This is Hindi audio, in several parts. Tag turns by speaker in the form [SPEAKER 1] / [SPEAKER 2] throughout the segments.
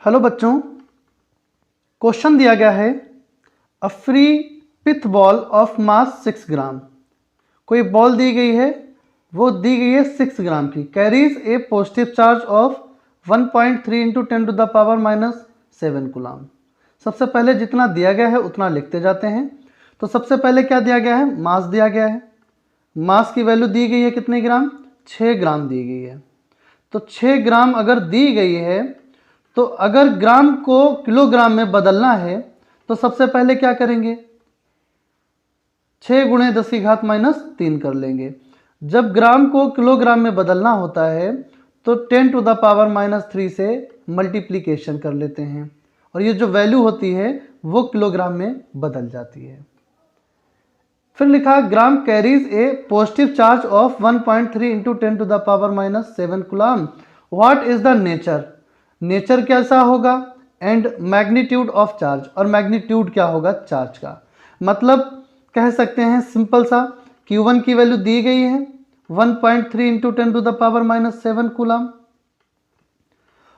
[SPEAKER 1] हेलो बच्चों, क्वेश्चन दिया गया है a free pith ball of mass 6 gram. कोई बॉल दी गई है, वो दी गई है 6 ग्राम की, carries a positive charge of 1.3 into 10 to the power -7 coulomb. सबसे पहले जितना दिया गया है उतना लिखते जाते हैं। तो सबसे पहले क्या दिया गया है, मास दिया गया है। मास की वैल्यू दी गई है कितने ग्राम, 6 ग्राम दी गई है। तो 6 ग्राम अगर दी गई है, तो अगर ग्राम को किलोग्राम में बदलना है तो सबसे पहले क्या करेंगे, 6 गुणे 10 की घात -3 कर लेंगे। जब ग्राम को किलोग्राम में बदलना होता है तो 10 टू द पावर -3 से मल्टीप्लीकेशन कर लेते हैं और ये जो वैल्यू होती है वो किलोग्राम में बदल जाती है। फिर लिखा gram carries a positive charge of 1.3 into 10 to the power -7 coulomb. What is the nature, nature कैसा होगा, एंड मैग्नीट्यूड ऑफ चार्ज, और मैग्नीट्यूड क्या होगा चार्ज का। मतलब कह सकते हैं सिंपल सा, Q1 की वैल्यू दी गई है 1.3 into 10 to the power -7 coulomb,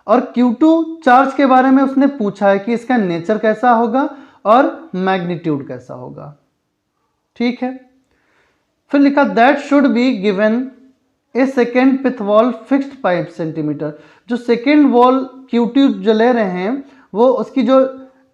[SPEAKER 1] और Q2 चार्ज के बारे में उसने पूछा है कि इसका नेचर कैसा होगा और मैग्नीट्यूड कैसा होगा। ठीक है, फिर लिखा that should be given a second pith ball fixed 5 centimetre. जो सेकेंड वॉल Q2 जो ले रहे हैं वो उसकी जो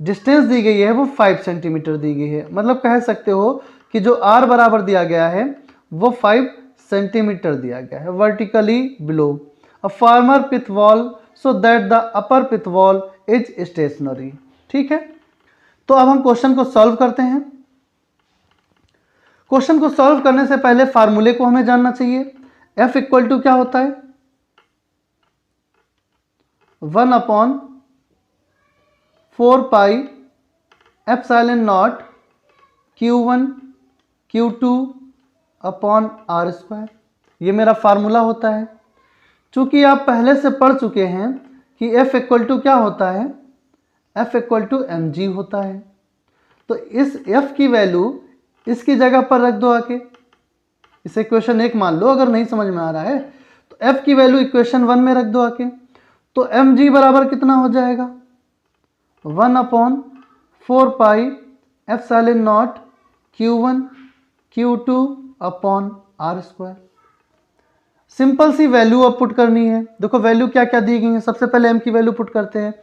[SPEAKER 1] डिस्टेंस दी गई है वो 5 सेंटीमीटर दी गई है। मतलब कह सकते हो कि जो R बराबर दिया गया है वो 5 सेंटीमीटर दिया गया है vertically below a former pith ball so that the upper pith ball is stationary. ठीक है, तो अब हम क्वेश्चन को सॉल्व करते हैं। क्वेश्चन को सॉल्व करने से पहले फार्मूले को हमें जानना चाहिए। F इक्वल टू क्या होता है, 1/4 pi epsilon naught Q1 Q2 upon R square. ये मेरा फार्मूला होता है। चूंकि आप पहले से पढ़ चुके हैं कि F इक्वल टू क्या होता है, F इक्वल टू mg होता है। तो इस F की वैल्यू इसकी जगह पर रख दो आके। इसे इक्वेशन 1 मान लो, अगर नहीं समझ में आ रहा है तो F की वैल्यू इक्वेशन 1 में रख दो आके। तो mg बराबर कितना हो जाएगा, 1/4 pi epsilon naught Q1 Q2 upon R square. Simple सी वैल्यू अब पुट करनी है। देखो वैल्यू क्या क्या दी गई है, सबसे पहले m की वैल्यू पुट करते हैं।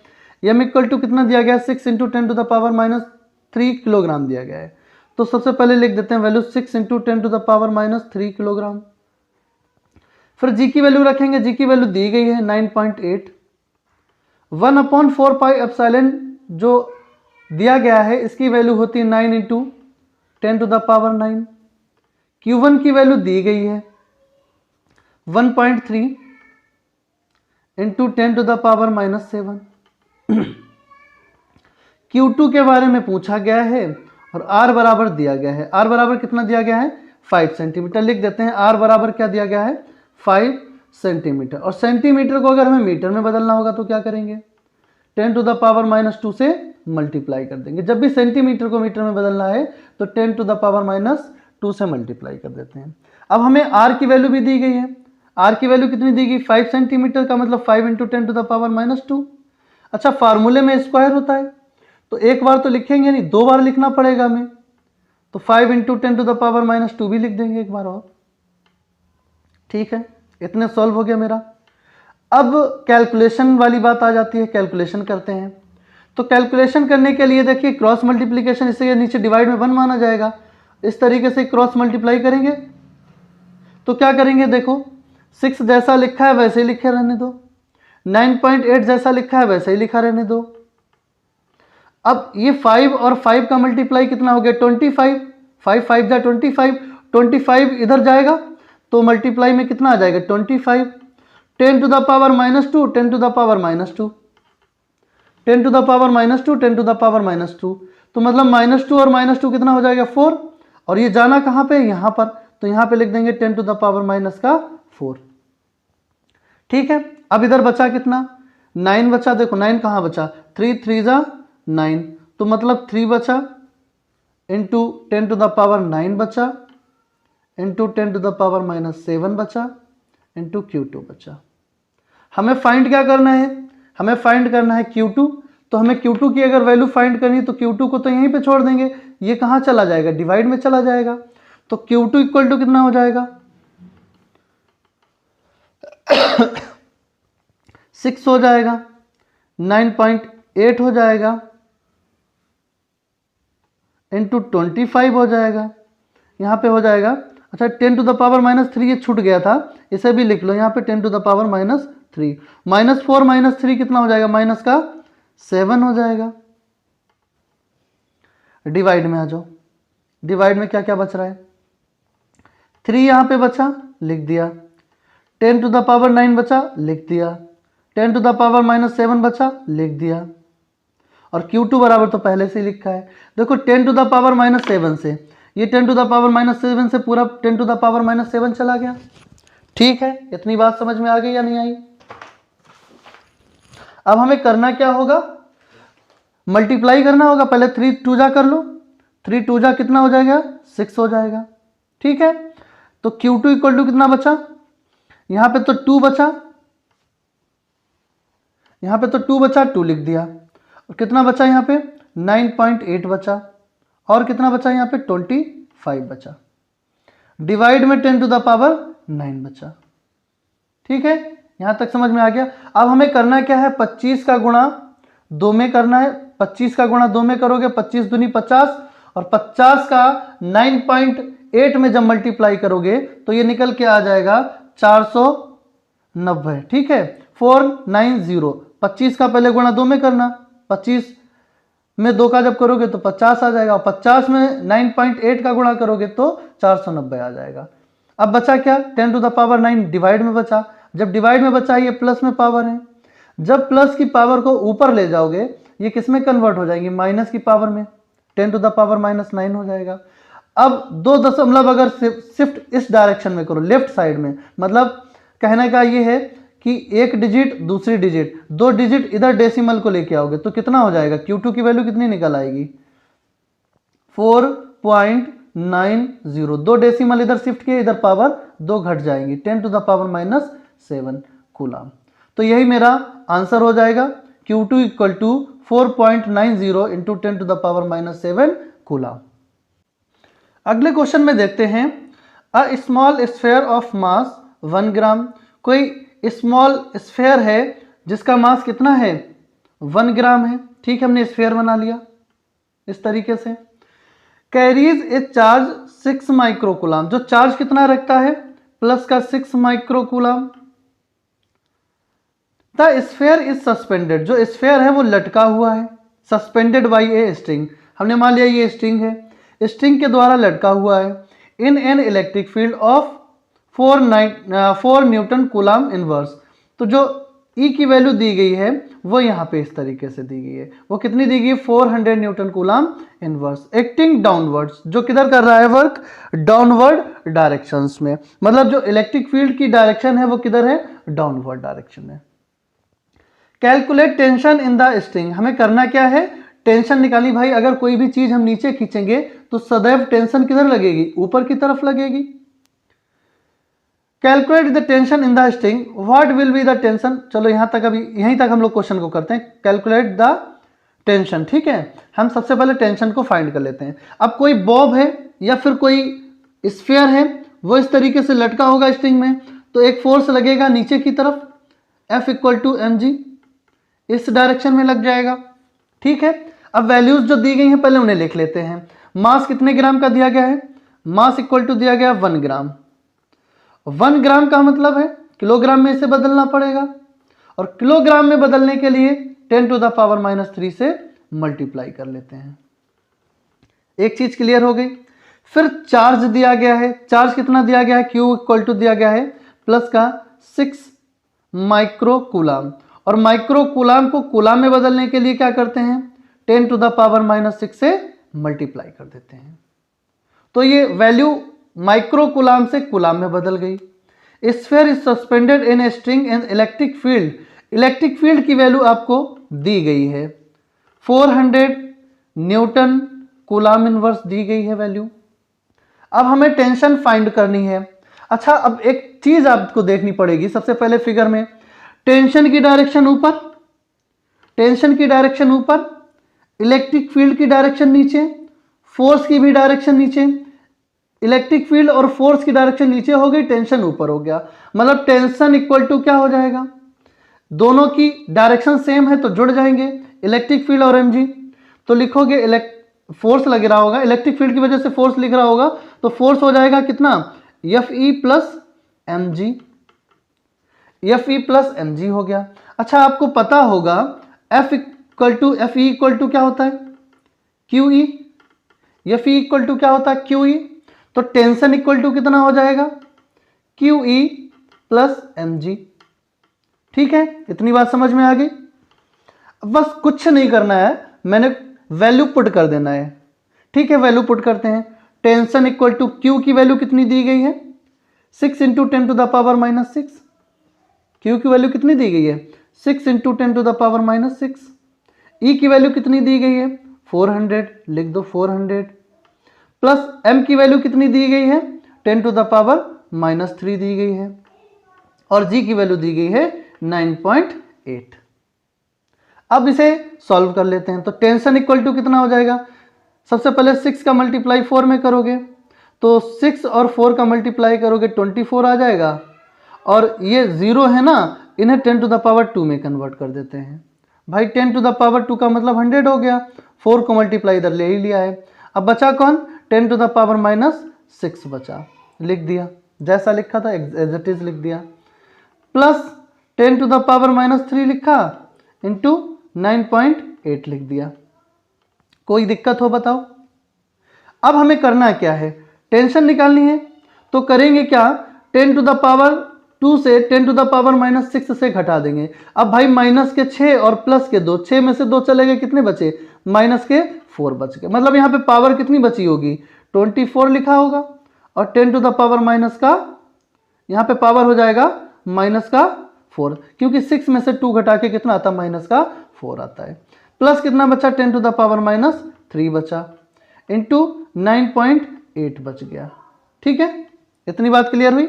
[SPEAKER 1] m इक्वल टू कितना दिया गया है, 6 into 10 to the power -3 kilogram दिया गया है। तो सबसे पहले लिख देते हैं value 6 into 10 to the power -3 kilogram. फिर जी की वैल्यू रखेंगे, जी की वैल्यू दी गई है 9.8। 1/4 पाई एप्सिलॉन जो दिया गया है इसकी वैल्यू होती है 9 into 10 to the power 9। Q1 की वैल्यू दी गई है 1.3 into 10 to the power -7। Q2 के बारे में पूछा गया है और R बराबर दिया गया है। R बराबर कितना दिया गया है, 5 सेंटीमीटर। लिख देते हैं R बराबर क्या दिया गया है, 5 सेंटीमीटर। और सेंटीमीटर को अगर हमें मीटर में बदलना होगा तो क्या करेंगे, 10 टू द पावर -2 से मल्टीप्लाई कर देंगे। जब भी सेंटीमीटर को मीटर में बदलना है तो 10 टू द पावर -2 से मल्टीप्लाई कर देते हैं। अब हमें R की वैल्यू भी दी गई है। R की वैल्यू कितनी दी गई, 5 सेंटीमीटर का मतलब 5 इंटू 10 टू द पावर -2। अच्छा, फार्मूले में स्क्वायर होता है तो एक बार तो लिखेंगे नहीं, 2 बार लिखना पड़ेगा हमें। तो 5 इंटू 10 टू द पावर -2 भी लिख देंगे एक बार और। ठीक है, इतने सॉल्व हो गया मेरा। अब कैलकुलेशन वाली बात आ जाती है, कैलकुलेशन करते हैं। तो कैलकुलेशन करने के लिए देखिए क्रॉस मल्टीप्लीकेशन, इससे नीचे डिवाइड में 1 माना जाएगा। इस तरीके से क्रॉस मल्टीप्लाई करेंगे तो क्या करेंगे, देखो 6 जैसा लिखा है वैसे ही लिखे रहने दो, 9.8 जैसा लिखा है वैसे ही लिखा रहने दो। अब ये 5 और 5 का मल्टीप्लाई कितना हो गया, 25। 5 5 जा 25, 25 इधर जाएगा तो मल्टीप्लाई में कितना आ जाएगा, 25। 10 to the power -2, 10 to the power -2, 10 to the power -2, 10 to the power -2। तो मतलब -2 और -2 कितना हो जाएगा, 4। और ये जाना कहाँ पे, यहाँ पर, तो यहाँ पे लिख देंगे 10 टू द पावर -4। ठीक है, अब इधर बचा कितना, 9 बचा। देखो 9 कहाँ बचा, 3 3 जा 9, तो मतलब 3 बचा इंटू 10 टू द पावर 9 बचा इंटू 10 टू द पावर -7 बचा इंटू Q2 बचा। हमें फाइंड क्या करना है, हमें फाइंड करना है Q2, तो हमें Q2 की अगर वैल्यू फाइंड करनी है तो Q2 को तो यहीं पे छोड़ देंगे, ये कहाँ चला जाएगा, डिवाइड में चला जाएगा। तो Q2 इक्वल टू कितना हो जाएगा 6 हो जाएगा, 9.8 हो जाएगा, इंटू 25 हो जाएगा, यहाँ पे हो जाएगा। अच्छा 10 टू द पावर -3 ये छूट गया था, इसे भी लिख लो यहाँ पे 10 टू द पावर -3, -4 -3 कितना हो जाएगा, माइनस का 7 हो जाएगा। डिवाइड में आ जाओ, डिवाइड में क्या क्या बच रहा है, 3 यहाँ पे बचा, लिख दिया, 10 टू द पावर 9 बचा, लिख दिया, 10 टू द पावर -7 बचा, लिख दिया, और Q2 बराबर तो पहले से ही लिखा है। देखो 10 टू द पावर -7 से ये 10 टू द पावर -7 से पूरा 10 टू द पावर -7 चला गया। ठीक है, इतनी बात समझ में आ गई या नहीं आई? अब हमें करना क्या होगा, मल्टीप्लाई करना होगा। पहले 3 2 जा कर लो, 3 2 जा कितना हो जाएगा, 6 हो जाएगा। ठीक है, तो Q2 इक्वल टू कितना बचा, यहां पे तो 2 बचा, यहां पे तो 2 बचा, 2 लिख दिया, और कितना बचा यहाँ पे 9.8 बचा, और कितना बचा यहाँ पे 25 बचा, डिवाइड में 10 टू द पावर 9 बचा। ठीक है, यहां तक समझ में आ गया। अब हमें करना क्या है, 25 का गुणा 2 में करना है, 25 का गुणा 2 में करोगे 25 दूनी 50, और 50 का 9.8 में जब मल्टीप्लाई करोगे तो ये निकल के आ जाएगा 490। ठीक है, 490, 25 का पहले गुणा 2 में करना, 25 में 2 का जब करोगे तो 50 आ जाएगा, और 50 में 9.8 का गुणा करोगे तो 490 आ जाएगा। अब बचा क्या, 10 टू द पावर 9 डिवाइड में बचा, जब डिवाइड में बचा ये प्लस में पावर है, जब प्लस की पावर को ऊपर ले जाओगे ये किस में कन्वर्ट हो जाएगी, माइनस की पावर में, 10 टू द पावर -9 हो जाएगा। अब 2 दशमलव अगर शिफ्ट इस डायरेक्शन में करो, लेफ्ट साइड में, मतलब कहने का ये है कि एक डिजिट दूसरी डिजिट, 2 डिजिट इधर डेसिमल को लेके आओगे तो कितना हो जाएगा, Q2 की वैल्यू कितनी निकल आएगी 4.90, 2 डेसिमल इधर शिफ्ट किए, इधर पावर 2 घट जाएंगी, 10 टू द पावर -7 कूलम। तो यही मेरा आंसर हो जाएगा, Q2 equal to 4.90 into 10 to the power -7 coulomb. अगले क्वेश्चन में देखते हैं, a small sphere of mass 1 gram, कोई स्मॉल स्फेयर है जिसका मास कितना है 1 ग्राम है। ठीक है, हमने स्फेयर बना लिया इस तरीके से, कैरीज ए चार्ज 6 माइक्रोकूलम, जो चार्ज कितना रखता है प्लस का 6 microcoulomb. The sphere is suspended, जो स्फेयर है वो लटका हुआ है, सस्पेंडेड बाई ए स्ट्रिंग, हमने मान लिया ये स्ट्रिंग है, स्ट्रिंग के द्वारा लटका हुआ है, in an electric field of 4 Newton coulomb inverse. तो जो E की वैल्यू दी गई है वो यहाँ पे इस तरीके से दी गई है, वो कितनी दी गई है 400 Newton coulomb inverse, acting downwards, जो किधर कर रहा है वर्क, डाउनवर्ड डायरेक्शंस में, मतलब जो इलेक्ट्रिक फील्ड की डायरेक्शन है वो किधर है, डाउनवर्ड डायरेक्शन में। Calculate tension in the string, हमें करना क्या है, टेंशन निकाली। भाई अगर कोई भी चीज हम नीचे खींचेंगे तो सदैव टेंशन किधर लगेगी, ऊपर की तरफ लगेगी। Calculate the tension in the string, what will be the tension, चलो यहां तक, अभी यहीं तक हम लोग क्वेश्चन को करते हैं, कैलकुलेट द टेंशन। ठीक है, हम सबसे पहले टेंशन को फाइंड कर लेते हैं। अब कोई बॉब है या फिर कोई स्फीयर है, वो इस तरीके से लटका होगा स्ट्रिंग में, तो एक फोर्स लगेगा नीचे की तरफ, F इक्वल टू mg, इस डायरेक्शन में लग जाएगा। ठीक है, अब वैल्यूज जो दी गई हैं पहले उन्हें लिख लेते हैं। मास कितने ग्राम का दिया गया है, मास इक्वल टू दिया गया 1 ग्राम, 1 ग्राम का मतलब है किलोग्राम में इसे बदलना पड़ेगा, और किलोग्राम में बदलने के लिए 10 टू द पावर -3 से मल्टीप्लाई कर लेते हैं। एक चीज क्लियर हो गई। फिर चार्ज दिया गया है, चार्ज कितना दिया गया है, Q इक्वल टू दिया गया है प्लस का 6 माइक्रो कूलम, और माइक्रो कूलम को कूलम में बदलने के लिए क्या करते हैं, 10 टू द पावर -6 से मल्टीप्लाई कर देते हैं। तो ये वैल्यू माइक्रो कूलम से कूलम में बदल गई। Sphere is suspended in a string and electric field, electric field की वैल्यू आपको दी गई है 400 न्यूटन कूलम इनवर्स दी गई है वैल्यू। अब हमें टेंशन फाइंड करनी है। अच्छा, अब एक चीज आपको देखनी पड़ेगी, सबसे पहले फिगर में टेंशन की डायरेक्शन ऊपर, टेंशन की डायरेक्शन ऊपर, इलेक्ट्रिक फील्ड की डायरेक्शन नीचे, फोर्स की भी डायरेक्शन नीचे। इलेक्ट्रिक फील्ड और फोर्स की डायरेक्शन नीचे हो गई, टेंशन ऊपर हो गया, मतलब टेंशन इक्वल टू क्या हो जाएगा, दोनों की डायरेक्शन सेम है तो जुड़ जाएंगे, इलेक्ट्रिक फील्ड और mg। तो लिखोगे फोर्स लग रहा होगा, इलेक्ट्रिक फील्ड की वजह से फोर्स लिख रहा होगा, तो फोर्स हो जाएगा कितना, Fe plus mg, Fe plus mg हो गया। अच्छा आपको पता होगा Fe इक्वल टू क्या होता है, QE। Fe इक्वल टू क्या होता है, QE। तो टेंशन इक्वल टू कितना हो जाएगा, QE प्लस mg। ठीक है, इतनी बात समझ में आ गई। अब बस कुछ नहीं करना है, मैंने वैल्यू पुट कर देना है। ठीक है, वैल्यू पुट करते हैं। टेंशन इक्वल टू Q की वैल्यू कितनी दी गई है, 6 into 10 to the power minus 6। Q की वैल्यू कितनी दी गई है, 6 into 10 to the power minus 6। E की वैल्यू कितनी दी गई है, 400, लिख दो 400, प्लस M की वैल्यू कितनी दी गई है, 10 टू द पावर माइनस 3 दी गई है, और G की वैल्यू दी गई है 9.8। अब इसे सॉल्व कर लेते हैं। तो टेंशन इक्वल टू कितना हो जाएगा, सबसे पहले 6 का मल्टीप्लाई 4 में करोगे तो 6 और 4 का मल्टीप्लाई करोगे 24 आ जाएगा, और ये 0 है ना, इन्हें 10 टू द पावर 2 में कन्वर्ट कर देते हैं। भाई 10 टू द पावर 2 का मतलब 100 हो गया, 4 को मल्टीप्लाई इधर ले ही लिया है। अब बचा कौन, 10 टू द पावर माइनस 6 बचा, लिख दिया, जैसा लिखा था एज इट इज लिख दिया, plus 10 to the power minus 3 लिखा इंटू 9.8 लिख दिया। कोई दिक्कत हो बताओ। अब हमें करना क्या है, टेंशन निकालनी है, तो करेंगे क्या, 10 टू द पावर 2 से 10 टू द पावर माइनस 6 से घटा देंगे। अब भाई माइनस के 6 और प्लस के 2, 6 में से 2 चले गए, कितने बचे, माइनस के 4 बच गए। मतलब यहाँ पे पावर कितनी बची होगी, 24 लिखा होगा, और 10 टू द पावर माइनस का यहाँ पे पावर हो जाएगा माइनस का 4, क्योंकि 6 में से 2 घटा के कितना आता है, माइनस का 4 आता है, प्लस कितना बचा, 10 टू द पावर माइनस 3 बचा, इंटू 9.8 बच गया। ठीक है, इतनी बात क्लियर हुई।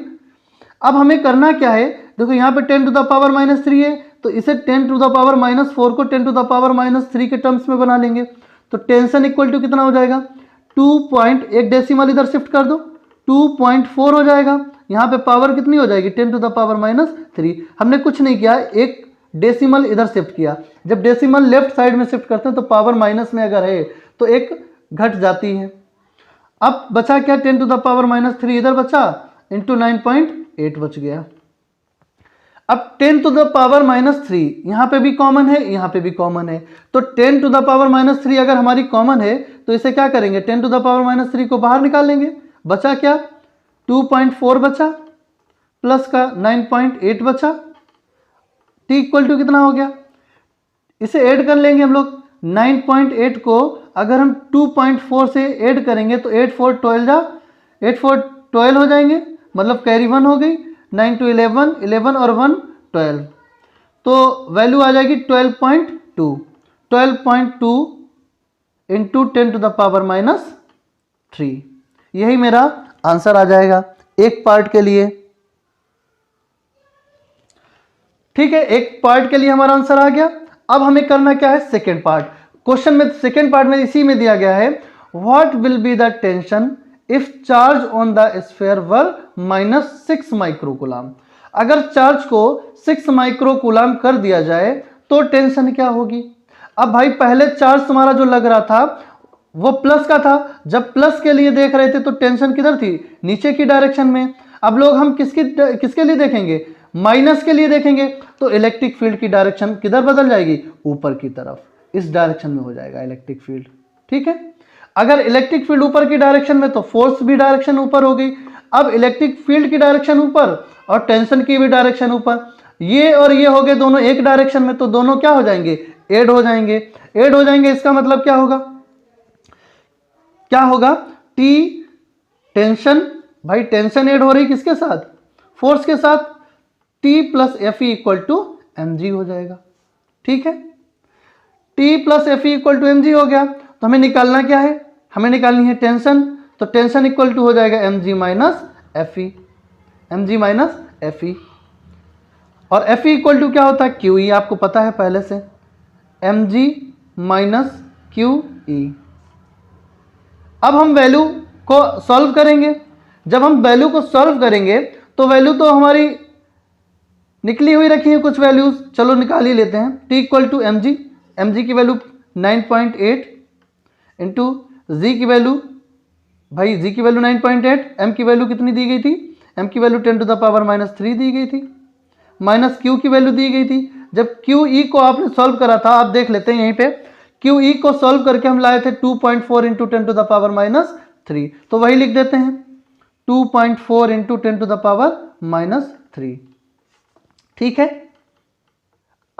[SPEAKER 1] अब हमें करना क्या है, देखो यहाँ पे 10 टू द पावर माइनस 3 है, तो इसे 10 टू द पावर माइनस 4 को 10 टू द पावर माइनस 3 के टर्म्स में बना लेंगे। तो टेंशन इक्वल टू कितना हो जाएगा, 1 डेसिमल इधर शिफ्ट कर दो, 2.4 हो जाएगा। यहाँ पे पावर कितनी हो जाएगी, 10 टू द पावर माइनस 3। हमने कुछ नहीं किया, एक डेसिमल इधर शिफ्ट किया। जब डेसिमल लेफ्ट साइड में शिफ्ट करते हैं तो पावर माइनस में अगर है तो एक घट जाती है। अब बचा क्या, 10 टू द पावर माइनस 3 इधर बचा, इंटू 9.8 बच गया। अब 10 टू द पावर माइनस 3 यहाँ पे भी कॉमन है, यहाँ पे भी कॉमन है, तो 10 टू द पावर माइनस 3 अगर हमारी कॉमन है तो इसे क्या करेंगे, 10 टू द पावर माइनस 3 को बाहर निकाल लेंगे। बचा क्या, 2.4 बचा, प्लस का 9.8 बचा, टी इक्वल टू कितना हो गया, इसे ऐड कर लेंगे हम लोग। 9.8 को अगर हम 2.4 से ऐड करेंगे तो 8 4 12 हो जाएंगे, मतलब कैरी 1 हो गई, 9 टू 11, 11 और 1 12, तो वैल्यू आ जाएगी 12.2 into 10 to the power minus 3। यही मेरा आंसर आ जाएगा एक पार्ट के लिए। ठीक है, एक पार्ट के लिए हमारा आंसर आ गया। अब हमें करना क्या है, सेकेंड पार्ट। क्वेश्चन में सेकेंड पार्ट में इसी में दिया गया है, what will be the tension if charge on the sphere were -6 microcoulomb. अगर चार्ज को 6 माइक्रोकूलम कर दिया जाए तो टेंशन क्या होगी। अब भाई पहले चार्ज तुम्हारा जो लग रहा था वो प्लस का था, जब प्लस के लिए देख रहे थे तो टेंशन किधर थी, नीचे की डायरेक्शन में। अब लोग हम किसके लिए देखेंगे, माइनस के लिए देखेंगे, तो इलेक्ट्रिक फील्ड की डायरेक्शन किधर बदल जाएगी, ऊपर की तरफ, इस डायरेक्शन में हो जाएगा इलेक्ट्रिक फील्ड। ठीक है, अगर इलेक्ट्रिक फील्ड ऊपर की डायरेक्शन में तो फोर्स भी डायरेक्शन ऊपर हो गई। अब इलेक्ट्रिक फील्ड की डायरेक्शन ऊपर और टेंशन की भी डायरेक्शन ऊपर, ये और ये हो गए दोनों एक डायरेक्शन में, तो दोनों क्या हो जाएंगे, ऐड हो जाएंगे। ऐड हो जाएंगे इसका मतलब क्या होगा, क्या होगा, टी टेंशन, भाई टेंशन ऐड हो रही किसके साथ, फोर्स के साथ, t plus f e equal to m g हो जाएगा। ठीक है, t plus f e equal to m g हो गया। तो हमें निकालना क्या है, हमें निकालनी है टेंशन, तो टेंशन इक्वल टू हो जाएगा m g minus f e, m g minus f e. और एफ ई इक्वल टू क्या होता है, क्यू ई, आपको पता है पहले से, mg माइनस क्यू ई। अब हम वैल्यू को सॉल्व करेंगे। जब हम वैल्यू को सॉल्व करेंगे तो वैल्यू तो हमारी निकली हुई रखी है कुछ वैल्यूज, चलो निकाल ही लेते हैं। t equal to m g की वैल्यू 9.8 इंटू जी की वैल्यू, भाई जी की वैल्यू 9.8, m की वैल्यू कितनी दी गई थी, m की value 10 to the power minus 3 दी गई थी, माइनस q की वैल्यू दी गई थी। जब क्यू ई को आपने सॉल्व करा था, आप देख लेते हैं यहीं पे, क्यू ई को सॉल्व करके हम लाए थे 2.4 into 10 to the power minus 3, तो वही लिख देते हैं 2.4 into 10 to the power minus 3। ठीक है,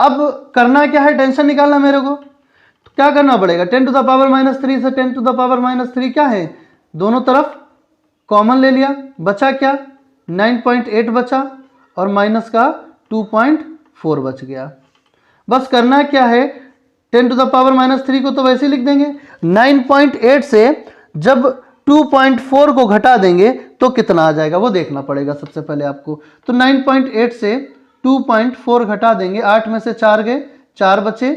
[SPEAKER 1] अब करना क्या है, टेंशन निकालना मेरे को। तो क्या करना पड़ेगा, 10 टू द पावर माइनस 3 से 10 टू द पावर माइनस 3 क्या है, दोनों तरफ कॉमन ले लिया, बचा क्या 9.8 बचा और माइनस का 2.4 बच गया। बस करना क्या है, 10 टू द पावर माइनस 3 को तो वैसे ही लिख देंगे, 9.8 से जब 2.4 को घटा देंगे तो कितना आ जाएगा वो देखना पड़ेगा सबसे पहले आपको। तो 9.8 से 2.4 घटा देंगे, 8 में से 4 गए 4 बचे,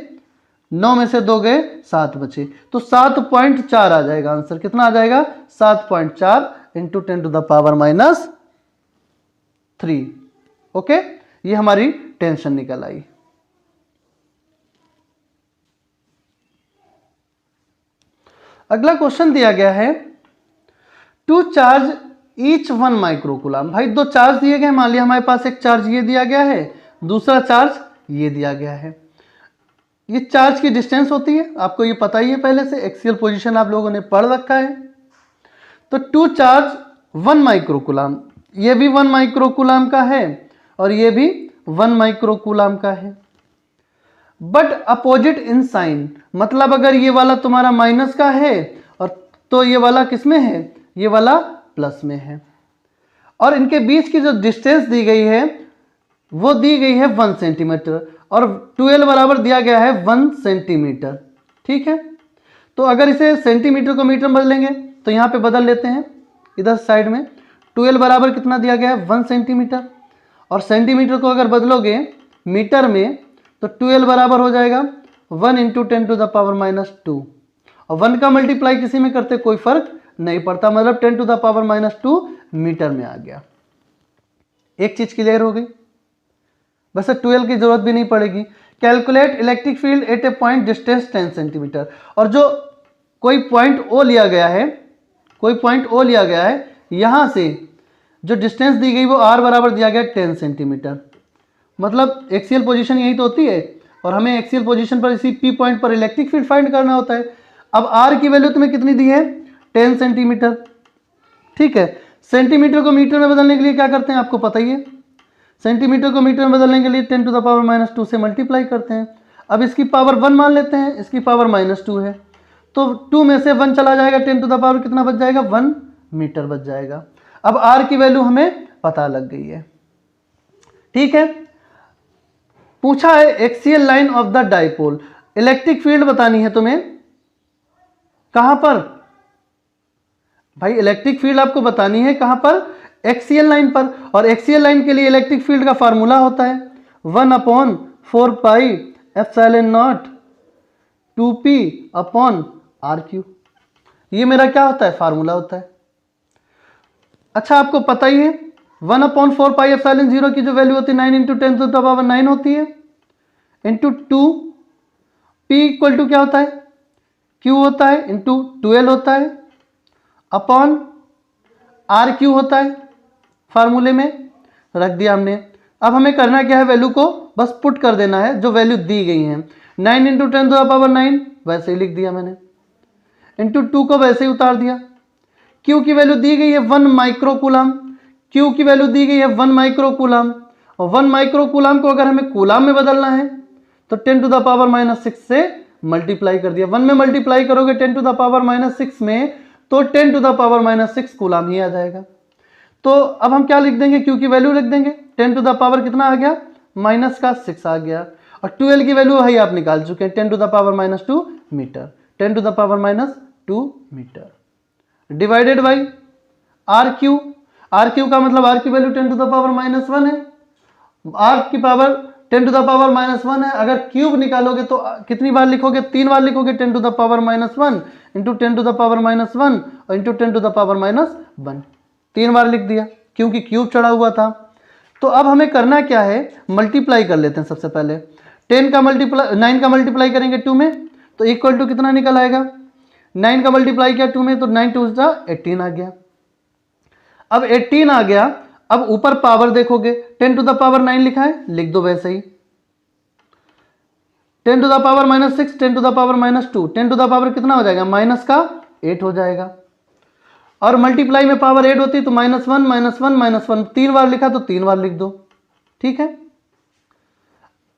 [SPEAKER 1] 9 में से 2 गए 7 बचे, तो 7.4 आ जाएगा आंसर। कितना आ जाएगा 7.4 into 10 to the power minus 3। Okay, ये हमारी टेंशन निकल आई। अगला क्वेश्चन दिया गया है, टू चार्ज ईच 1 माइक्रोकूलम। भाई दो चार्ज दिए गए, मान लिया हमारे पास एक चार्ज ये दिया गया है, दूसरा चार्ज ये दिया गया है। ये चार्ज की डिस्टेंस होती है, आपको ये पता ही है पहले से, एक्सियल पोजीशन आप लोगों ने पढ़ रखा है। तो टू चार्ज 1 माइक्रोकूलम, ये भी 1 माइक्रोकूलम का है और ये भी 1 माइक्रोकूलम का है, बट अपोजिट इन साइन। मतलब अगर ये वाला तुम्हारा माइनस का है और तो ये वाला किसमें है, ये वाला प्लस में है। और इनके बीच की जो डिस्टेंस दी गई है वो दी गई है 1 सेंटीमीटर और 12 बराबर दिया गया है 1 सेंटीमीटर। ठीक है, तो अगर इसे सेंटीमीटर को मीटर में बदलेंगे तो यहाँ पे बदल लेते हैं, इधर साइड में 12 बराबर कितना दिया गया है 1 सेंटीमीटर, और सेंटीमीटर को अगर बदलोगे मीटर में तो 12 बराबर हो जाएगा 1 into 10 to the power minus 2, और 1 का मल्टीप्लाई किसी में करते कोई फर्क नहीं पड़ता, मतलब 10 to the power minus 2 metre में आ गया। एक चीज क्लियर हो गई, वैसे 12 की जरूरत भी नहीं पड़ेगी। Calculate electric field at a point distance 10 centimetre, और जो कोई पॉइंट ओ लिया गया है, कोई पॉइंट ओ लिया गया है, यहां से जो डिस्टेंस दी गई वो आर बराबर दिया गया 10 सेंटीमीटर। मतलब एक्सियल पोजीशन यही तो होती है और हमें एक्सियल पोजीशन पर इसी पी पॉइंट पर इलेक्ट्रिक फील्ड फाइंड करना होता है। अब आर की वैल्यू तुम्हें कितनी दी है 10 सेंटीमीटर। ठीक है, सेंटीमीटर को मीटर में बदलने के लिए क्या करते हैं आपको पता ही है, सेंटीमीटर को मीटर में बदलने के लिए 10 टू द पावर माइनस 2 से मल्टीप्लाई करते हैं। अब इसकी पावर 1 मान लेते हैं, इसकी पावर माइनस 2 है, तो 2 में से 1 चला जाएगा, 10 टू द पावर कितना बच जाएगा 1 मीटर बच जाएगा। अब आर की वैल्यू हमें पता लग गई है। ठीक है, पूछा है axial line of the dipole, electric field बतानी है तुम्हें, कहां पर भाई, इलेक्ट्रिक फील्ड आपको बतानी है कहां पर, एक्सियल लाइन पर, और एक्सियल लाइन के लिए इलेक्ट्रिक फील्ड का फार्मूला होता है 1/4 pi epsilon naught 2p upon RQ। ये मेरा क्या होता है, फार्मूला होता है। अच्छा, आपको पता ही है 1/4 पाई एप्सिलॉन 0 की जो वैल्यू होती है 9 इंटू 10 टू द पावर 9 होती है, इंटू 2, p इक्वल टू क्या होता है, q होता है, इंटू 12 होता है, अपॉन RQ होता है, फार्मूले में रख दिया हमने। अब हमें करना क्या है, वैल्यू को बस पुट कर देना है जो वैल्यू दी गई है। 9 इंटू 10 टू द पावर 9 वैसे ही लिख दिया मैंने, इंटू 2 को वैसे ही उतार दिया। Q की वैल्यू दी गई है 1 माइक्रोकूलम, Q की वैल्यू दी गई है 1 माइक्रोकूलम, और 1 माइक्रोकूलम को अगर हमें कूलम में बदलना है तो 10 टू द पावर माइनस 6 से मल्टीप्लाई कर दिया। 1 में मल्टीप्लाई करोगे 10 टू द पावर माइनस 6 में तो 10 to the power minus 6 coulomb ही आ जाएगा। तो अब हम क्या लिख देंगे, Q की वैल्यू लिख देंगे, 10 टू द पावर कितना आ गया माइनस का 6 आ गया, और 12 की वैल्यू वही आप निकाल चुके हैं 10 to the power minus 2 metre, 10 to the power minus 2 metre, divided by RQ। RQ का मतलब R की value 10 to the power minus 1 है, R की पावर 10 टू द पावर -1 है। अगर क्यूब निकालोगे तो कितनी बार लिखोगे? 3 बार लिखोगे 10 to the power -1 into 10 to the power -1 और इंटू 10 टू द पावर -1, 3 बार लिख दिया क्योंकि क्यूब चढ़ा हुआ था। तो अब हमें करना क्या है, मल्टीप्लाई कर लेते हैं। सबसे पहले 9 का मल्टीप्लाई करेंगे 2 में तो इक्वल टू कितना निकल आएगा? 9 का मल्टीप्लाई किया 2 में तो 9 2 18 आ गया। अब 18 आ गया। अब ऊपर पावर देखोगे 10 टू द पावर 9 लिखा है, लिख दो वैसे ही। 10 to the power -6, 10 to the power -2, 10 to the power कितना हो जाएगा? माइनस का 8 हो जाएगा। और मल्टीप्लाई में पावर 8 होती तो -1 -1 -1, 3 बार लिखा तो 3 बार लिख दो। ठीक है।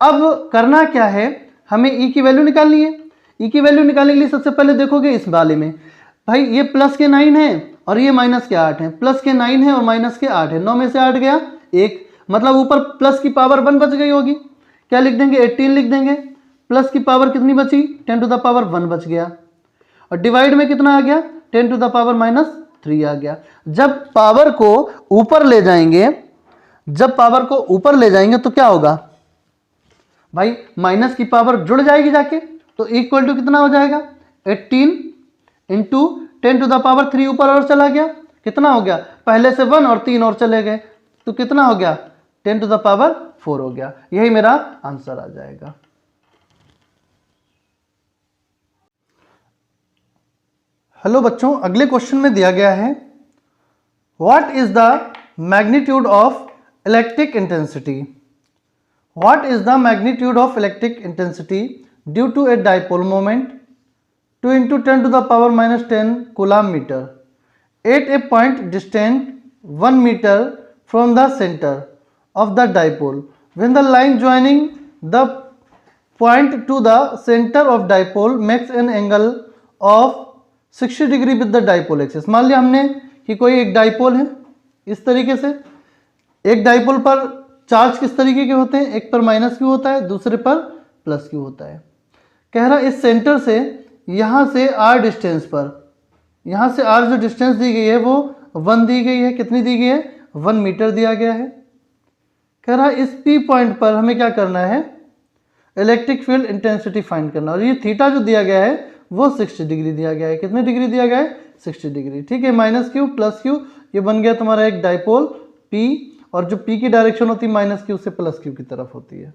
[SPEAKER 1] अब करना क्या है, हमें ई की वैल्यू निकालनी है। ई की वैल्यू निकालने के लिए सबसे पहले देखोगे इस वाले में, भाई ये प्लस के 9 है और ये माइनस के 8 है। प्लस के 9 है और माइनस के 8 है, 9 में से 8 गया 1, मतलब ऊपर प्लस की पावर 1 बच गई होगी। क्या लिख देंगे? 18 लिख देंगे। प्लस की पावर कितनी बची? 10 टू द पावर 1 बच गया। और डिवाइड में कितना आ गया? 10 टू द पावर -3 आ गया। जब पावर को ऊपर ले जाएंगे, तो क्या होगा भाई? माइनस की पावर जुड़ जाएगी जाके, तो इक्वल टू कितना हो जाएगा? 18 इंटू 10 टू द पावर 3 ऊपर और चला गया, कितना हो गया? पहले से 1 और 3 और चले गए तो कितना हो गया? 10 टू द पावर 4 हो गया। यही मेरा आंसर आ जाएगा। हेलो बच्चों, अगले क्वेश्चन में दिया गया है what is the magnitude of electric intensity. What is the magnitude of electric intensity due to a dipole moment 2 into 10 to the power -10 coulomb metre at a point distant 1 metre from the centre of the dipole when the line joining the point to the centre of dipole makes an angle of 60 degree with the dipole axis. मान लिया हमने कि कोई एक डाइपोल है, इस तरीके से एक डाइपोल पर चार्ज किस तरीके के होते हैं? एक पर माइनस क्यू होता है, दूसरे पर प्लस क्यू होता है। कह रहा इस सेंटर से यहाँ से आर डिस्टेंस पर, यहाँ से आर जो डिस्टेंस दी गई है वो 1 दी गई है। कितनी दी गई है? 1 मीटर दिया गया है। कह रहा इस पी पॉइंट पर हमें क्या करना है? इलेक्ट्रिक फील्ड इंटेंसिटी फाइंड करना। और ये थीटा जो दिया गया है वो 60 डिग्री दिया गया है। कितने डिग्री दिया गया है? 60 डिग्री। ठीक है, माइनस क्यू प्लस क्यू, ये बन गया तुम्हारा एक डाइपोल पी, और जो पी की डायरेक्शन होती है माइनस क्यू से प्लस क्यू की तरफ होती है।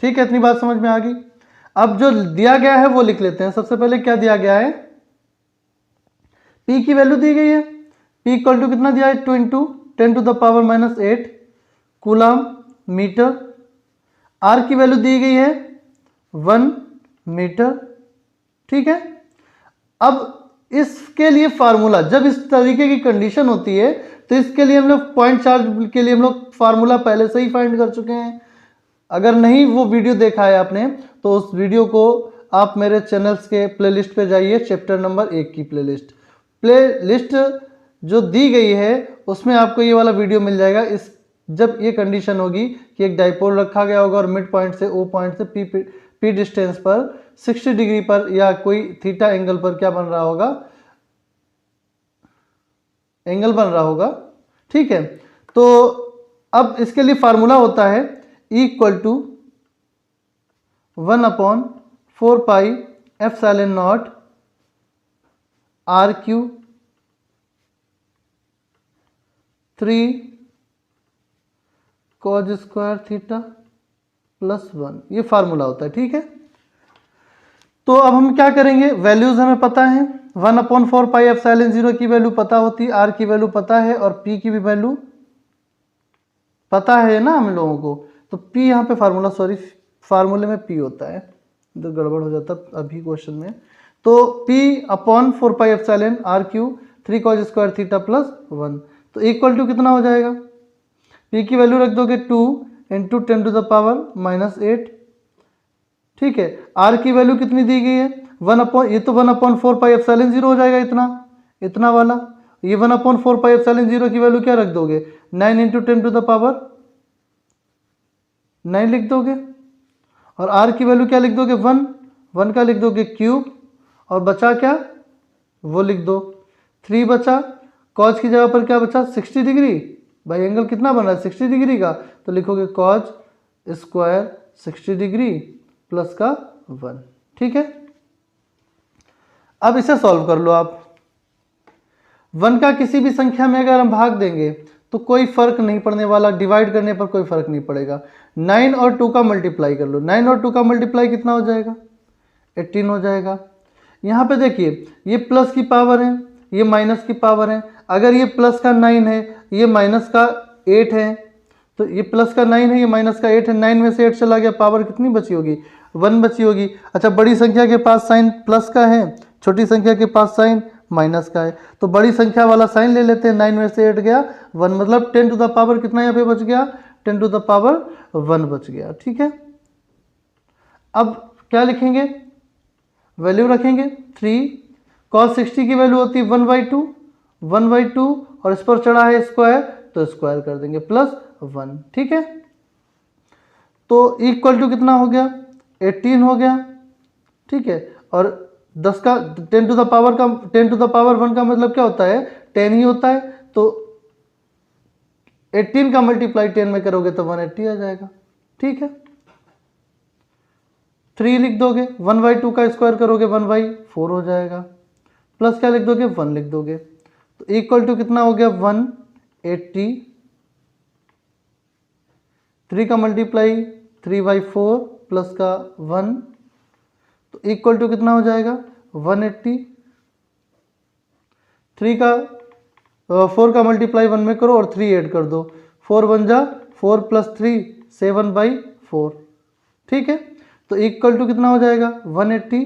[SPEAKER 1] ठीक है, इतनी बात समझ में आ गई। अब जो दिया गया है वो लिख लेते हैं। सबसे पहले क्या दिया गया है? पी की वैल्यू दी गई है। पी इक्वल टू कितना दिया है? 2 into 10 to the power -8 coulomb metre. R की वैल्यू दी गई है 1 मीटर। ठीक है। अब इसके लिए फार्मूला, जब इस तरीके की कंडीशन होती है तो इसके लिए हम लोग पॉइंट चार्ज के लिए हम लोग फार्मूला पहले से ही फाइंड कर चुके हैं। अगर नहीं वो वीडियो देखा है आपने तो उस वीडियो को आप मेरे चैनल्स के प्लेलिस्ट पे जाइए, चैप्टर नंबर 1 की प्लेलिस्ट जो दी गई है उसमें आपको ये वाला वीडियो मिल जाएगा। इस जब ये कंडीशन होगी कि एक डाइपोल रखा गया होगा और मिड पॉइंट से ओ पॉइंट से पी डिस्टेंस पर 60 डिग्री पर या कोई थीटा एंगल पर क्या बन रहा होगा? एंगल बन रहा होगा। ठीक है, तो अब इसके लिए फार्मूला होता है E equal to 1/4 pi epsilon naught r cube 3 cos square theta plus 1, ये फार्मूला होता है। ठीक है, तो अब हम क्या करेंगे? वैल्यूज हमें पता है, 1/4 पाई एप्सिलॉन 0 की वैल्यू पता होती है, आर की वैल्यू पता है और पी की भी वैल्यू पता है ना हम लोगों को। तो पी यहाँ पे फार्मूले में पी होता है, तो गड़बड़ हो जाता अभी क्वेश्चन में। तो P/4 pi epsilon r cube 3 cos square theta plus 1, तो इक्वल टू कितना हो जाएगा? पी की वैल्यू रख दोगे 2 इंटू 10 टू द पावर -8। ठीक है, आर की वैल्यू कितनी दी गई है? ये तो 1/4 पाई एप्सिलॉन 0 हो जाएगा, इतना वाला। ये 1/4 पाई एप्सिलॉन 0 की वैल्यू क्या रख दोगे? 9 इंटू 10 टू द पावर 9 लिख दोगे। और आर की वैल्यू क्या लिख दोगे? 1 का लिख दोगे क्यूब, और बचा क्या? वो लिख दो 3 बचा। कॉज की जगह पर क्या बचा? 60 डिग्री। भाई एंगल कितना बन रहा है? 60 डिग्री का, तो लिखोगे कॉज स्क्वायर 60 डिग्री प्लस का 1। ठीक है, अब इसे सॉल्व कर लो आप। 1 का किसी भी संख्या में अगर हम भाग देंगे तो कोई फर्क नहीं पड़ने वाला, डिवाइड करने पर कोई फर्क नहीं पड़ेगा। 9 और 2 का मल्टीप्लाई कर लो, 9 और 2 का मल्टीप्लाई कितना हो जाएगा, 18 हो जाएगा। यहाँ पे देखिए ये प्लस की पावर है, ये माइनस की पावर है। अगर ये प्लस का 9 है, ये माइनस का 8 है, तो ये प्लस का 9 है, ये माइनस का 8 है। 9 में से 8 चला गया, पावर कितनी बची होगी, 1 बची होगी। अच्छा, बड़ी संख्या के पास साइन प्लस का है, छोटी संख्या के पास साइन माइनस का है, तो बड़ी संख्या वाला साइन ले लेते हैं। 9 में से 8 गया 1, मतलब 10 टू द पावर कितना यहाँ पे बच गया, 10 टू द पावर 1 बच गया। ठीक है, अब क्या लिखेंगे, वैल्यू रखेंगे 3। cos 60 की वैल्यू होती है 1/2 और इस पर चढ़ा है स्क्वायर, तो स्क्वायर कर देंगे प्लस 1। ठीक है, तो इक्वल टू कितना हो गया, 18 हो गया। ठीक है, और 10 का 10 टू द पावर 1 का मतलब क्या होता है, 10 ही होता है। तो 18 का मल्टीप्लाई 10 में करोगे तो 180 आ जाएगा। ठीक है, 3 लिख दोगे, 1/2 का स्क्वायर करोगे 1/4 हो जाएगा, प्लस क्या लिख दोगे, 1 लिख दोगे, तो इक्वल टू कितना हो गया 180। 3 का मल्टीप्लाई 3/4 प्लस का 1, तो इक्वल टू कितना हो जाएगा 180। 3 का 4 का मल्टीप्लाई 1 में करो और 3 ऐड कर दो, 4 1 जा 4 प्लस 3 7/4। ठीक है, तो इक्वल टू कितना हो जाएगा 180।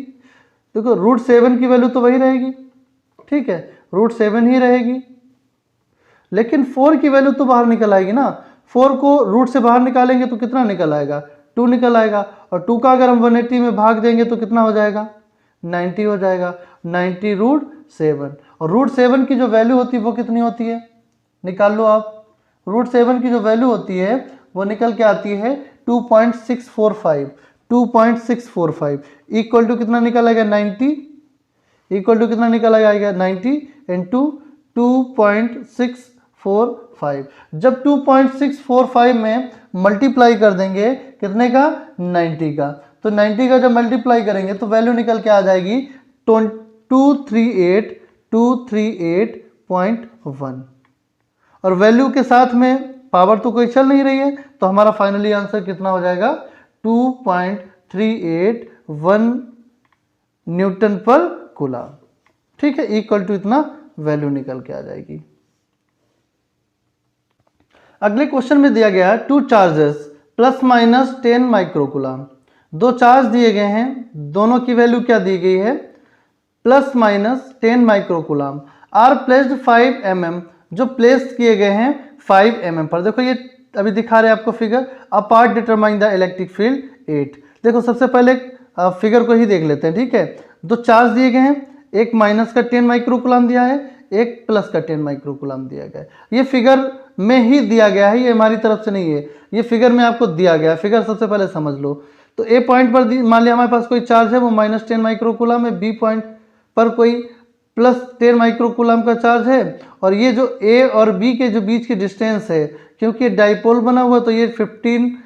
[SPEAKER 1] देखो √7 की वैल्यू तो वही रहेगी। ठीक है, √7 ही रहेगी, लेकिन 4 की वैल्यू तो बाहर निकल आएगी ना। 4 को रूट से बाहर निकालेंगे तो कितना निकल आएगा, 2 निकल आएगा, और 2 का अगर हम 180 में भाग देंगे तो कितना हो जाएगा, 90 हो जाएगा। 90 √7, और √7 की जो वैल्यू होती है वो कितनी होती है, निकाल लो आप। √7 की जो वैल्यू होती है वो निकल के आती है 2.645 इक्वल टू कितना निकल आएगा 90, इक्वल टू कितना निकल आएगा 90 इंटू 2.645। जब 2.645 में मल्टीप्लाई कर देंगे कितने का, 90 का, तो 90 का जब मल्टीप्लाई करेंगे तो वैल्यू निकल के आ जाएगी 238.1, और वैल्यू के साथ में पावर तो कोई चल नहीं रही है, तो हमारा फाइनली आंसर कितना हो जाएगा 2.381 न्यूटन पर कूलम। ठीक है, इक्वल टू इतना वैल्यू निकल के आ जाएगी। अगले क्वेश्चन में दिया गया है 2 चार्जेस ±10 माइक्रोकूलम। 2 चार्ज दिए गए हैं, दोनों की वैल्यू क्या दी गई है, ±10 माइक्रोकूलम आर प्लेस्ड 5 mm, जो प्लेस किए गए हैं 5 mm पर। देखो ये अभी दिखा रहे हैं आपको figure, a part determine the electric field 8। देखो सबसे पहले फिगर को ही देख लेते हैं। ठीक है, 2 चार्ज दिए गए हैं, एक माइनस का 10 माइक्रोकूलम दिया है, एक प्लस का 10 माइक्रोकूलम दिया गया है। ये फिगर में ही दिया गया है, ये हमारी तरफ से नहीं है, ये फिगर में आपको दिया गया है। फिगर सबसे पहले समझ लो। तो ए पॉइंट पर मान लिया हमारे पास कोई चार्ज है, वो -10 माइक्रोकूलम है, बी पॉइंट पर कोई +10 माइक्रोकूलम का चार्ज है, और ये जो ए और बी के जो बीच की डिस्टेंस है, क्योंकि डाइपोल बना हुआ तो ये 15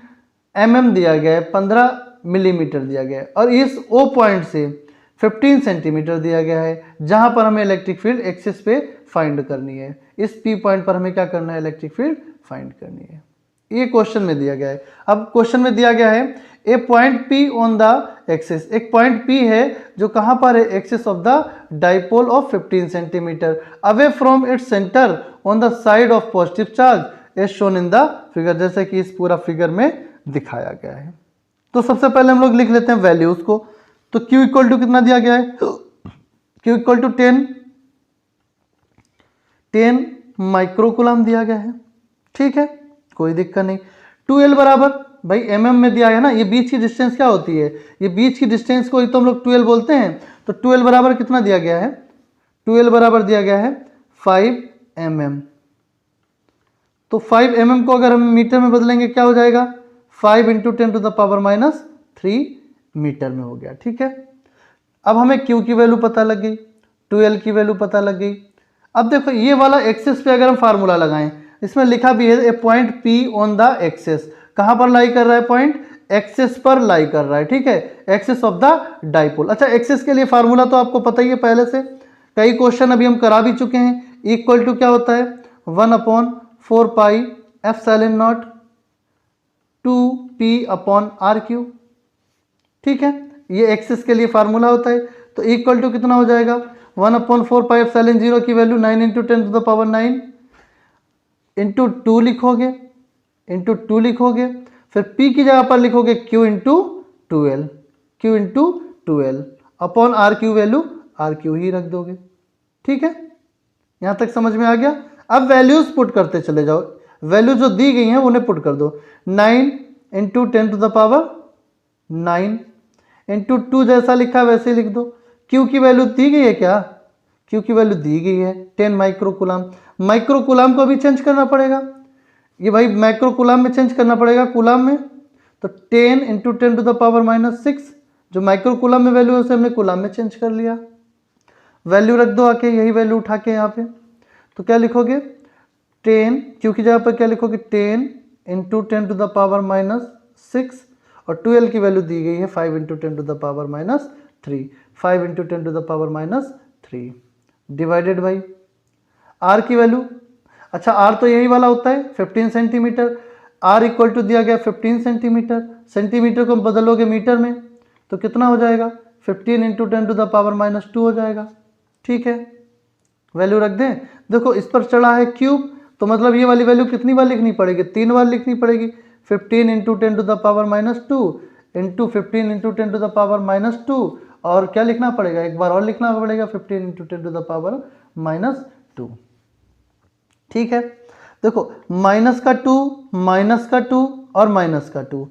[SPEAKER 1] mm दिया गया है, 15 मिलीमीटर दिया गया है, और इस ओ पॉइंट से 15 सेंटीमीटर दिया गया है, जहां पर हमें इलेक्ट्रिक फील्ड एक्सिस पे फाइंड करनी है। इस पी पॉइंट पर हमें क्या करना है, इलेक्ट्रिक फील्ड फाइंड करनी है। ये क्वेश्चन में दिया गया है। अब क्वेश्चन में दिया गया है a point P on the axis, एक पॉइंट पी है जो कहां पर है, axis of the dipole of 15 centimetre away from its centre on the side of positive charge as shown in the figure, जैसे कि इस पूरा फिगर में दिखाया गया है। तो सबसे पहले हम लोग लिख लेते हैं वैल्यूज को। तो Q इक्वल टू कितना दिया गया है, Q इक्वल टू 10 माइक्रोकूलम दिया गया है। ठीक है, कोई दिक्कत नहीं। 2L बराबर भाई mm में दिया है ना, ये बीच की डिस्टेंस क्या होती है, ये बीच की डिस्टेंस को ही तो हम लोग 2L बोलते हैं। तो 2L बराबर कितना दिया गया है, 2L बराबर दिया गया है 5 mm। तो 5 mm को अगर हम मीटर में बदलेंगे क्या हो जाएगा, 5 × 10⁻³ मीटर में हो गया। ठीक है, अब हमें Q की वैल्यू पता लग गई, 2L की वैल्यू पता लग गई। अब देखो ये वाला एक्सिस पे अगर हम फार्मूला लगाएं, इसमें लिखा भी है a point P on the axis, कहाँ पर लाई कर रहा है पॉइंट? एक्सिस पर लाई कर रहा है, ठीक है, एक्सिस ऑफ द डाइपोल। अच्छा, एक्सिस के लिए फार्मूला तो आपको पता ही है पहले से, कई क्वेश्चन अभी हम करा भी चुके हैं। इक्वल टू क्या होता है? 1/4 pi epsilon naught 2p upon are cube, ठीक है, ये एक्सिस के लिए फार्मूला होता है। तो इक्वल टू कितना हो जाएगा? 1/4 पाई एप्सिलॉन 0 की वैल्यू 9 × 10⁻9 इंटू 2 लिखोगे, इंटू 2 लिखोगे, फिर p की जगह पर लिखोगे q into 12, q into 12 upon are Q, value R Q ही रख दोगे, ठीक है, यहां तक समझ में आ गया। अब वैल्यूज पुट करते चले जाओ, वैल्यू जो दी गई हैं उन्हें पुट कर दो। 9 × 10⁻9 इंटू 2 जैसा लिखा है वैसे लिख दो। q की वैल्यू दी गई है क्या? q की वैल्यू दी गई है 10 माइक्रोकूलम। माइक्रोकूलम को भी चेंज करना पड़ेगा, ये भाई माइक्रोकूलम में चेंज करना पड़ेगा कूलम में, तो 10 × 10⁻6 जो माइक्रोकूलम में वैल्यू है उसे हमने कूलम में चेंज कर लिया। वैल्यू रख दो आके, यही वैल्यू उठा के यहाँ पे, तो क्या लिखोगे? 10, q की जगह पर क्या लिखोगे? 10 × 10⁻6 और 12 की वैल्यू दी गई है 5 × 10⁻3, 5 × 10⁻3 डिवाइडेड बाई r की वैल्यू। अच्छा, r तो यही वाला होता है 15 सेंटीमीटर, r इक्वल टू दिया गया 15 सेंटीमीटर, सेंटीमीटर को बदलोगे मीटर में तो कितना हो जाएगा? 15 × 10⁻2 हो जाएगा, ठीक है, वैल्यू रख दें। देखो इस पर चढ़ा है क्यूब, तो मतलब ये वाली वैल्यू कितनी बार लिखनी पड़ेगी? 3 बार लिखनी पड़ेगी। 15 × 10⁻2 इंटू 15 × 10⁻2 और क्या लिखना पड़ेगा? एक बार और लिखना पड़ेगा 15 × 10⁻2, ठीक है। देखो माइनस का 2 और माइनस का 2,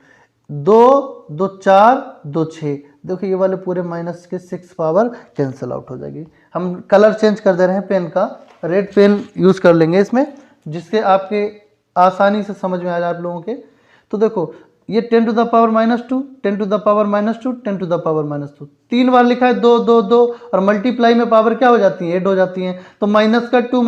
[SPEAKER 1] 2 4 2 6, देखो ये वाले पूरे माइनस के 6 पावर कैंसिल आउट हो जाएगी। हम कलर चेंज कर दे रहे हैं, पेन का रेड पेन यूज़ कर लेंगे इसमें, जिससे आपके आसानी से समझ में आ जाए आप लोगों के। तो देखो ये 10⁻2 10⁻2 10⁻2 3 बार लिखा है, 2 2 2 और मल्टीप्लाई में पावर क्या हो जाती है? ऐड हो जाती हैं। तो माइनस का 2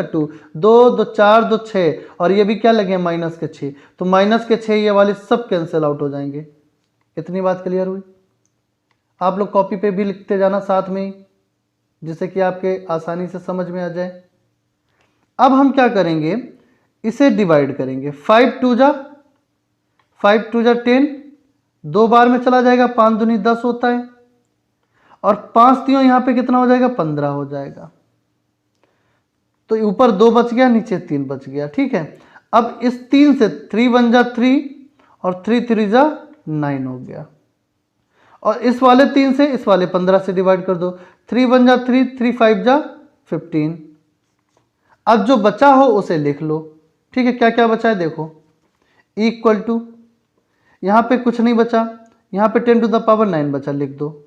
[SPEAKER 1] 2 2 2 4 2 6 और ये भी क्या लगे हैं? माइनस के 6, तो माइनस के 6 ये वाले सब कैंसिल आउट हो जाएंगे। इतनी बात क्लियर हुई? आप लोग कॉपी पे भी लिखते जाना साथ में ही, जिससे कि आपके आसानी से समझ में आ जाए। अब हम क्या करेंगे? इसे डिवाइड करेंगे। 5 2 जा 10, 2 बार में चला जाएगा, 5 दूनी 10 होता है, और 5 3 यहाँ पे कितना हो जाएगा? 15 हो जाएगा। तो ऊपर 2 बच गया, नीचे 3 बच गया, ठीक है। अब इस 3 से 3 1 जा 3 और 3 3 जा 9 हो गया, और इस वाले 3 से इस वाले 15 से डिवाइड कर दो। 3 1 जा 3, 3 5 जा 15। अब जो बचा हो उसे लिख लो, ठीक है। क्या क्या बचा है देखो, इक्वल टू, यहाँ पे कुछ नहीं बचा, यहाँ पे 10⁻9 बचा, लिख दो,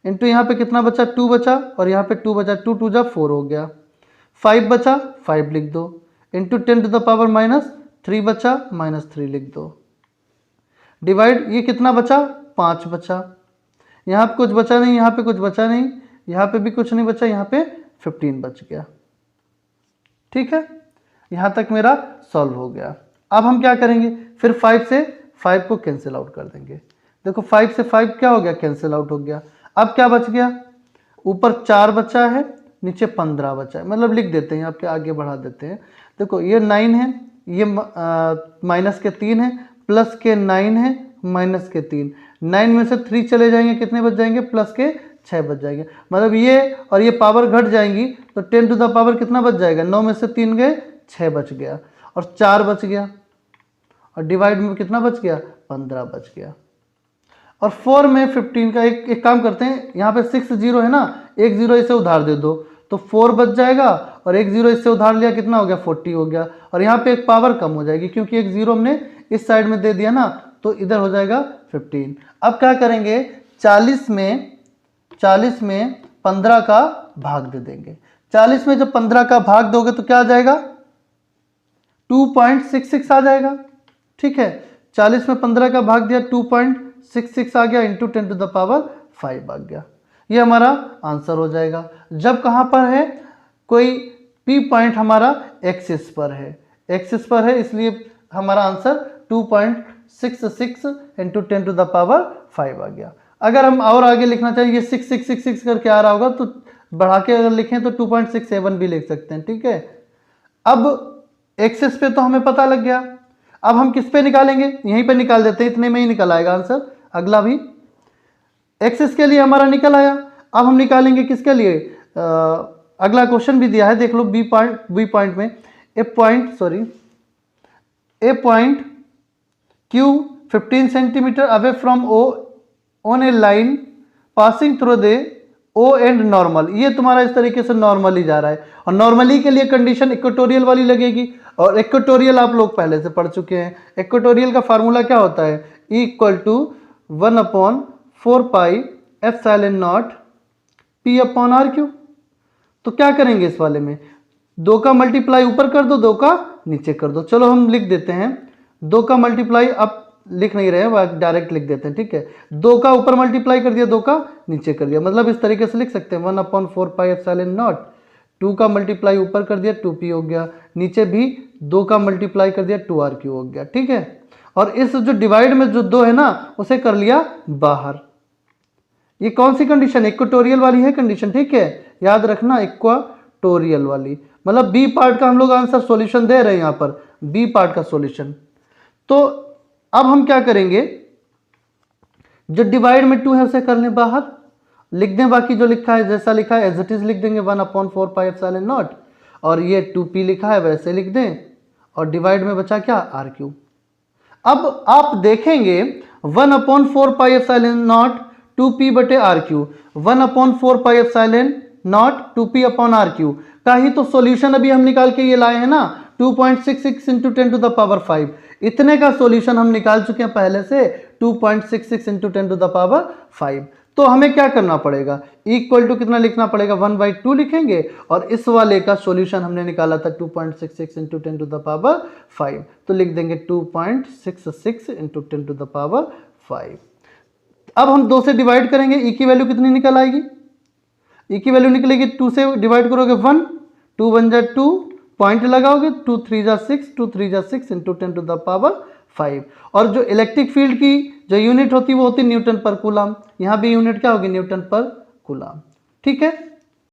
[SPEAKER 1] इंटू यहाँ पे कितना बचा? 2 बचा, और यहाँ पे 2 बचा, 2 2 जा 4 हो गया। 5 बचा, 5 लिख दो, इंटू 10⁻3 बचा, -3 लिख दो, डिवाइड, ये कितना बचा? 5 बचा, यहाँ पे कुछ बचा नहीं, यहाँ पे कुछ बचा नहीं, यहाँ पे भी कुछ नहीं बचा, यहाँ पे 15 बच गया, ठीक है। यहाँ तक मेरा सॉल्व हो गया। अब हम क्या करेंगे? फिर 5 से 5 को कैंसिल आउट कर देंगे। देखो 5 से 5 क्या हो गया? कैंसिल आउट हो गया। अब क्या बच गया? ऊपर 4 बचा है, नीचे 15 बचा है, मतलब लिख देते हैं, आपके आगे बढ़ा देते हैं। देखो ये 9 है, ये माइनस के 3 है, प्लस के 9 है, माइनस के 3, 9 में से 3 चले जाएंगे, कितने बच जाएंगे? प्लस के 6 बच जाएंगे। मतलब ये और ये पावर घट जाएंगी, तो 10 टू द पावर कितना बच जाएगा? 9 में से 3 गए, 6 बच गया, और 4 बच गया, और डिवाइड में कितना बच गया? 15 बच गया। और 4 में 15 का एक काम करते हैं, यहाँ पे 6 0 है ना, एक 0 इसे उधार दे दो, तो 4 बच जाएगा, और एक 0 इससे उधार लिया, कितना हो गया? 40 हो गया। और यहाँ पे एक पावर कम हो जाएगी, क्योंकि एक 0 हमने इस साइड में दे दिया ना, तो इधर हो जाएगा 15। अब क्या करेंगे? 40 में 15 का भाग दे देंगे। 40 में जब 15 का भाग दोगे तो क्या आ जाएगा? 2.66 आ जाएगा, ठीक है। 40 में 15 का भाग दिया, 2.66 आ गया, इंटू 10 टू द पावर 5 आ गया। ये हमारा आंसर हो जाएगा। जब कहाँ पर है? कोई P पॉइंट हमारा एक्सिस पर है, एक्सिस पर है, इसलिए हमारा answer 2.66 into 10 to the power 5 आ गया। अगर हम और आगे लिखना चाहिए 6666 करके आ रहा होगा तो बढ़ा के अगर लिखें तो 2.67 भी लिख सकते हैं, ठीक है। अब एक्सेस पे तो हमें पता लग गया, अब हम किस पे निकालेंगे, यहीं पे निकाल देते हैं, इतने में ही निकल आएगा आंसर। अगला भी एक्सेस के लिए हमारा निकल आया। अब हम निकालेंगे किसके लिए, अगला क्वेश्चन भी दिया है, देख लो बी पॉइंट में a point Q 15 centimetre away from O on a line passing through the O and normal. ये तुम्हारा इस तरीके से नॉर्मली जा रहा है, और नॉर्मली के लिए कंडीशन इक्वेटोरियल वाली लगेगी, और इक्वेटोरियल आप लोग पहले से पढ़ चुके हैं। इक्वेटोरियल का फार्मूला क्या होता है, E equal to 1/4 pi epsilon naught P upon are cube. तो क्या करेंगे इस वाले में, 2 का मल्टीप्लाई ऊपर कर दो, 2 का नीचे कर दो। चलो हम लिख देते हैं 2 का मल्टीप्लाई, अब लिख नहीं रहे हैं, डायरेक्ट लिख देते हैं, ठीक है। 2 का ऊपर मल्टीप्लाई कर दिया, 2 का नीचे कर दिया, मतलब इस तरीके से लिख सकते हैं 1/4 पाई एप्सिलॉन नॉट, 2 का मल्टीप्लाई ऊपर कर दिया 2p हो गया, नीचे भी 2 का मल्टीप्लाई कर दिया 2r क्यू हो गया, ठीक है। और इस जो डिवाइड में जो 2 है ना उसे कर लिया बाहर। ये कौन सी कंडीशन, इक्वेटोरियल वाली है कंडीशन, ठीक है, याद रखना इक्वेटोरियल वाली, मतलब बी पार्ट का हम लोग आंसर सॉल्यूशन दे रहे हैं यहाँ पर, बी पार्ट का सॉल्यूशन। तो अब हम क्या करेंगे, जो डिवाइड में 2 है उसे कर लें बाहर, लिख दें बाकी जो लिखा है जैसा लिखा है एज इट इज लिख देंगे 1/4 पाई एप्सिलॉन नॉट, और ये 2p लिखा है वैसे लिख दें, और डिवाइड में बचा क्या आर क्यू। अब आप देखेंगे 1/4 पाई एप्सिलॉन नॉट 2p बटे r cube, 1/4 pi epsilon naught 2p upon are cube का ही तो सॉल्यूशन अभी हम निकाल के ये लाए हैं ना, 2.66 इंटू 10 टू द पावर 5, इतने का सॉल्यूशन हम निकाल चुके हैं पहले से 2.66 इंटू 10 टू द पावर 5। तो हमें क्या करना पड़ेगा, इक्वल टू कितना लिखना पड़ेगा 1/2 लिखेंगे, और इस वाले का सॉल्यूशन हमने निकाला था 2.66 इंटू 10 टू द पावर 5, तो लिख देंगे 2.66 इंटू 10 टू द पावर 5। अब हम 2 से डिवाइड करेंगे, ई की वैल्यू कितनी निकल आएगी, ई की वैल्यू निकलेगी 2 से डिवाइड करोगे 1, 2 1 जा 2, पॉइंट लगाओगे 2 3 जा 6, 2 3 जा 6 इंटू 10 टू द पावर 5। और जो इलेक्ट्रिक फील्ड की जो यूनिट होती है वो होती है न्यूटन पर कूलम, यहाँ भी यूनिट क्या होगी न्यूटन पर कूलम, ठीक है।